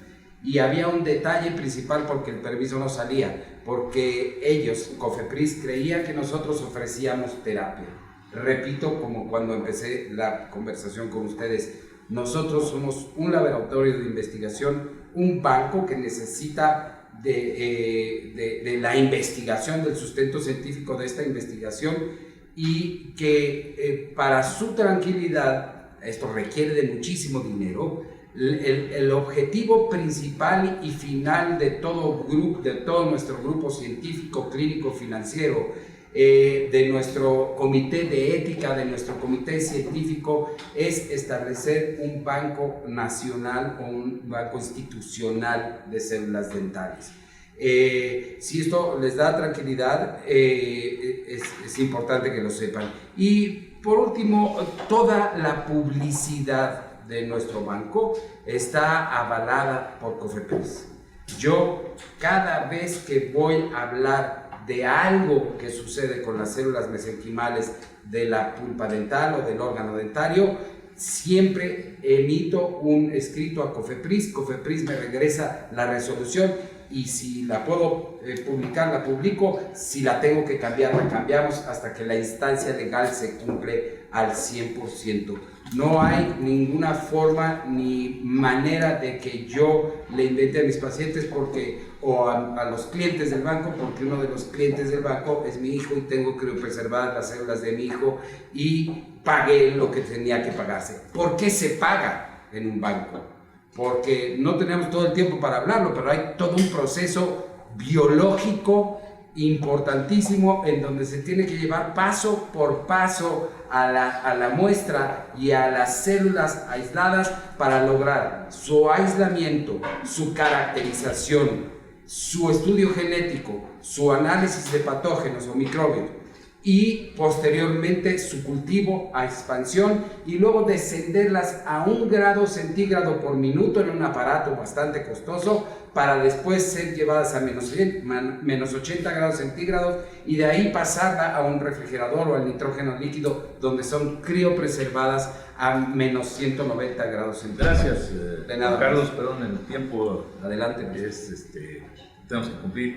y había un detalle principal porque el permiso no salía, porque ellos, COFEPRIS, creían que nosotros ofrecíamos terapia. Repito, como cuando empecé la conversación con ustedes, nosotros somos un laboratorio de investigación, un banco que necesita de la investigación, del sustento científico de esta investigación, y que para su tranquilidad, esto requiere de muchísimo dinero. El objetivo principal y final de todo nuestro grupo científico, clínico, financiero, de nuestro comité de ética, de nuestro comité científico, es establecer un banco nacional o un banco institucional de células dentales. Si esto les da tranquilidad, es importante que lo sepan. Y por último, toda la publicidad de nuestro banco está avalada por COFEPRIS. Yo, cada vez que voy a hablar de algo que sucede con las células mesenquimales de la pulpa dental o del órgano dentario, siempre emito un escrito a COFEPRIS, COFEPRIS me regresa la resolución y si la puedo publicar, la publico, si la tengo que cambiar, la cambiamos hasta que la instancia legal se cumple al 100%. No hay ninguna forma ni manera de que yo le invente a mis pacientes o a los clientes del banco, porque uno de los clientes del banco es mi hijo y tengo que preservar las células de mi hijo y pagué lo que tenía que pagarse. ¿Por qué se paga en un banco? Porque no tenemos todo el tiempo para hablarlo, pero hay todo un proceso biológico importantísimo en donde se tiene que llevar paso por paso a la muestra y a las células aisladas para lograr su aislamiento, su caracterización, su estudio genético, su análisis de patógenos o microbios y posteriormente su cultivo a expansión y luego descenderlas a 1 grado centígrado por minuto en un aparato bastante costoso para después ser llevadas a menos 80 grados centígrados y de ahí pasarla a un refrigerador o al nitrógeno líquido donde son criopreservadas a menos 190 grados centígrados. Gracias, De nada, Carlos, perdón, el tiempo adelante. tenemos que cumplir.